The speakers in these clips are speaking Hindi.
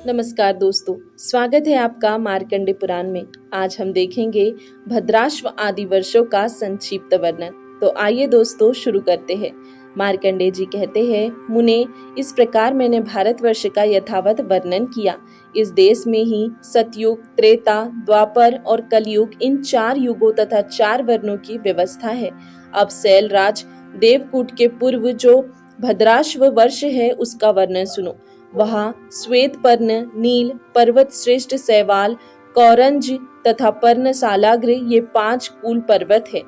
नमस्कार दोस्तों, स्वागत है आपका मार्कंडे पुराण में। आज हम देखेंगे भद्राश्व आदि वर्षों का संक्षिप्त वर्णन। तो आइए दोस्तों शुरू करते हैं। मार्कंडे जी कहते हैं, मुने, इस प्रकार मैंने भारतवर्ष का यथावत वर्णन किया। इस देश में ही सतयुग, त्रेता, द्वापर और कलयुग, इन 4 युगों तथा 4 वर्णों की व्यवस्था है। अब शैलराज देवकूट के पूर्व जो भद्राश्व वर्ष है उसका वर्णन सुनो। वहाँ श्वेत पर्ण, नील, पर्वत श्रेष्ठ, शैवाल, कौरंज तथा पर्णशालाग्र, ये 5 कुल पर्वत है।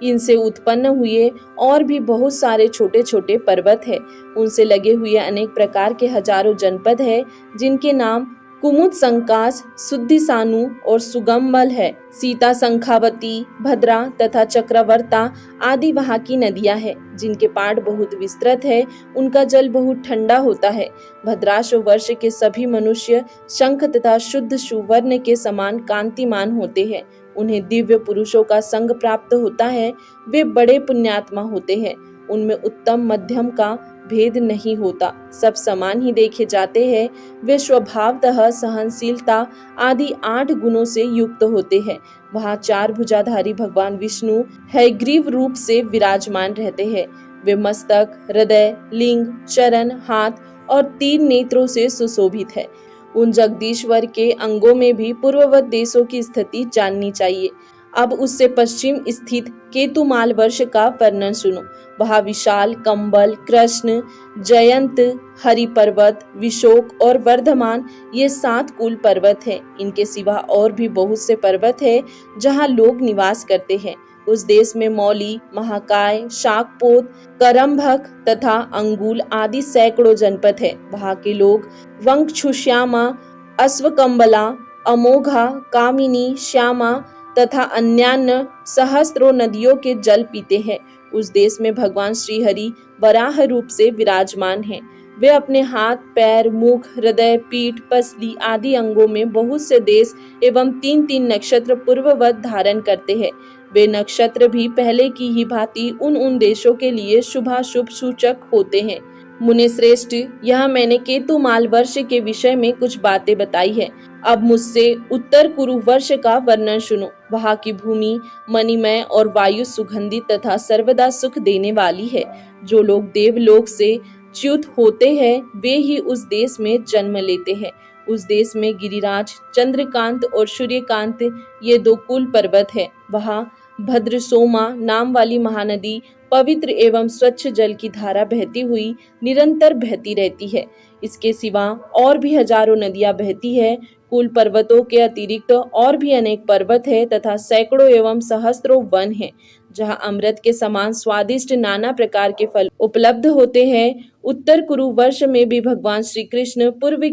इनसे उत्पन्न हुए और भी बहुत सारे छोटे छोटे पर्वत है। उनसे लगे हुए अनेक प्रकार के हजारों जनपद है, जिनके नाम कुमुद, संकास, शुद्धिसानु और सुगमबल है। सीता, संखावती, भद्रा तथा चक्रवर्ता आदि वहाँ की नदियां हैं, जिनके पाड़ बहुत विस्तृत है। उनका जल बहुत ठंडा होता है। भद्राश्व वर्ष के सभी मनुष्य शंख तथा शुद्ध सुवर्ण के समान कांतिमान होते हैं। उन्हें दिव्य पुरुषों का संग प्राप्त होता है। वे बड़े पुण्यात्मा होते हैं। उनमें उत्तम मध्यम का भेद नहीं होता, सब समान ही देखे जाते हैं। वे स्वभावतः सहनशीलता आदि 8 गुणों से युक्त होते हैं। वहाँ 4 भुजाधारी भगवान विष्णु हयग्रीव रूप से विराजमान रहते हैं। वे मस्तक, हृदय, लिंग, चरण, हाथ और 3 नेत्रों से सुशोभित है। उन जगदीश्वर के अंगों में भी पूर्ववत देशों की स्थिति जाननी चाहिए। अब उससे पश्चिम स्थित केतुमाल वर्ष का वर्णन सुनो। वहाँ विशाल, कंबल, कृष्ण, जयंत, हरि पर्वत, विशोक और वर्धमान, ये 7 कुल पर्वत हैं। इनके सिवा और भी बहुत से पर्वत हैं जहाँ लोग निवास करते हैं। उस देश में मौली, महाकाय, शाकपोत, करम्भक तथा अंगुल आदि सैकड़ों जनपद है। वहाँ के लोग वंक्षुश्यामा, अश्वकंबला, अमोघा, कामिनी, श्यामा तथा अन्यान्य सहस्त्रों नदियों के जल पीते हैं। उस देश में भगवान श्री हरि वराह रूप से विराजमान हैं। वे अपने हाथ, पैर, मुख, हृदय, पीठ, पसली आदि अंगों में बहुत से देश एवं 3-3 नक्षत्र पूर्ववत धारण करते हैं। वे नक्षत्र भी पहले की ही भांति उन देशों के लिए शुभाशुभ सूचक होते हैं। मुनि श्रेष्ठ, यह मैंने केतुमाल वर्ष के विषय में कुछ बातें बताई है। अब मुझसे उत्तर कुरु वर्ष का वर्णन सुनो। वहाँ की भूमि मणिमय और वायु सुगंधित तथा सर्वदा सुख देने वाली है। जो लोग देवलोक से च्युत होते हैं वे ही उस देश में जन्म लेते हैं। उस देश में गिरिराज, चंद्रकांत और सूर्यकांत, ये 2 कुल पर्वत है। वहाँ भद्रसोमा नाम वाली महानदी पवित्र एवं स्वच्छ जल की धारा बहती हुई निरंतर बहती रहती है। इसके सिवा और भी हजारों नदियां बहती है। कुल पर्वतों के अतिरिक्त और भी अनेक पर्वत है तथा सैकड़ों एवं सहस्त्रों वन है, जहाँ अमृत के समान स्वादिष्ट नाना प्रकार के फल उपलब्ध होते हैं। उत्तर कुरु वर्ष में भी भगवान श्री कृष्ण पूर्व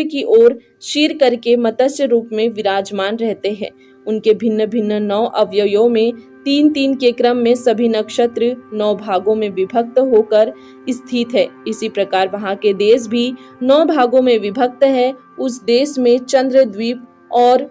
की ओर शीर करके मत्स्य रूप में विराजमान रहते हैं। उनके भिन्न भिन्न 9 अवयवों में 3-3 के क्रम में सभी नक्षत्र 9 भागों में विभक्त होकर स्थित है। इसी प्रकार वहाँ के देश भी 9 भागों में विभक्त है। उस देश में चंद्रद्वीप और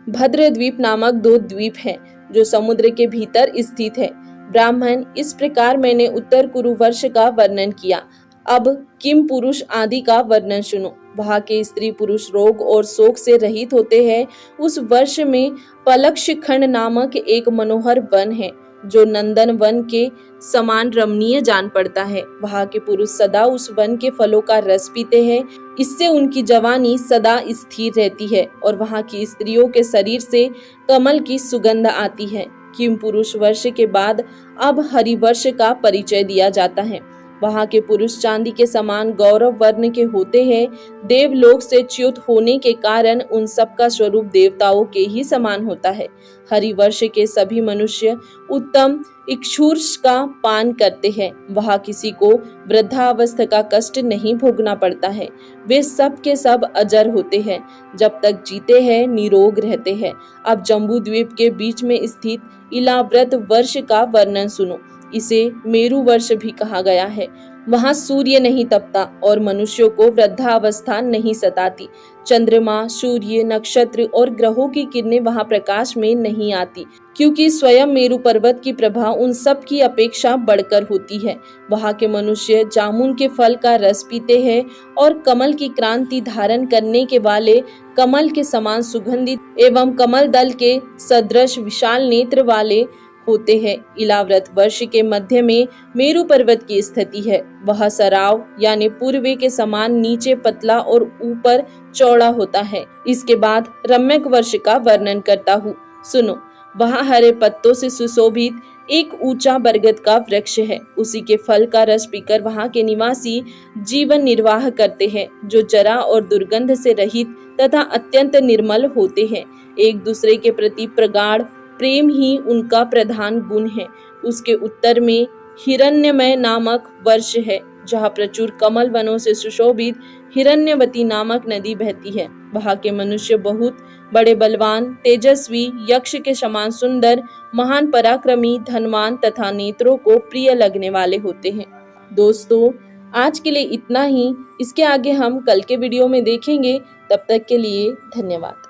भद्रद्वीप नामक 2 द्वीप हैं, जो समुद्र के भीतर स्थित है। ब्राह्मण, इस प्रकार मैंने उत्तर कुरु वर्ष का वर्णन किया। अब किम पुरुष आदि का वर्णन सुनो। वहाँ के स्त्री पुरुष रोग और शोक से रहित होते हैं। उस वर्ष में पलक्ष खंड नामक एक मनोहर वन है, जो नंदन वन के समान रमणीय जान पड़ता है। वहाँ के पुरुष सदा उस वन के फलों का रस पीते हैं। इससे उनकी जवानी सदा स्थिर रहती है और वहाँ की स्त्रियों के शरीर से कमल की सुगंध आती है। किम पुरुष वर्ष के बाद अब हरिवर्ष का परिचय दिया जाता है। वहाँ के पुरुष चांदी के समान गौरव वर्ण के होते हैं। देवलोक से च्युत होने के कारण उन सब का स्वरूप देवताओं के ही समान होता है। हरिवर्ष के सभी मनुष्य उत्तम इक्षुर्ष का पान करते हैं। वहाँ किसी को वृद्धावस्था का कष्ट नहीं भोगना पड़ता है। वे सब के सब अजर होते हैं, जब तक जीते हैं निरोग रहते हैं। अब जम्बू द्वीप के बीच में स्थित इलाव्रत वर्ष का वर्णन सुनो। इसे मेरु वर्ष भी कहा गया है। वहाँ सूर्य नहीं तपता और मनुष्यों को वृद्धावस्था नहीं सताती। चंद्रमा, सूर्य, नक्षत्र और ग्रहों की किरणें वहाँ प्रकाश में नहीं आती, क्योंकि स्वयं मेरु पर्वत की प्रभा उन सब की अपेक्षा बढ़कर होती है। वहाँ के मनुष्य जामुन के फल का रस पीते हैं और कमल की क्रांति धारण करने के वाले, कमल के समान सुगंधित एवं कमल दल के सदृश विशाल नेत्र वाले होते हैं। इलाव्रत वर्ष के मध्य में मेरु पर्वत की स्थिति है। वह सराव यानी पूर्वे के समान नीचे पतला और ऊपर चौड़ा होता है। इसके बाद रम्यक वर्ष का वर्णन करता हूँ, सुनो। वहाँ हरे पत्तों से सुशोभित एक ऊंचा बरगद का वृक्ष है। उसी के फल का रस पीकर वहाँ के निवासी जीवन निर्वाह करते हैं, जो जरा और दुर्गंध से रहित तथा अत्यंत निर्मल होते हैं। एक दूसरे के प्रति प्रगाढ़ प्रेम ही उनका प्रधान गुण है। उसके उत्तर में हिरण्यमय नामक वर्ष है, जहाँ प्रचुर कमल वनों से सुशोभित हिरण्यवती नामक नदी बहती है। वहाँ के मनुष्य बहुत बड़े बलवान, तेजस्वी, यक्ष के समान सुंदर, महान पराक्रमी, धनवान तथा नेत्रों को प्रिय लगने वाले होते हैं। दोस्तों, आज के लिए इतना ही। इसके आगे हम कल के वीडियो में देखेंगे। तब तक के लिए धन्यवाद।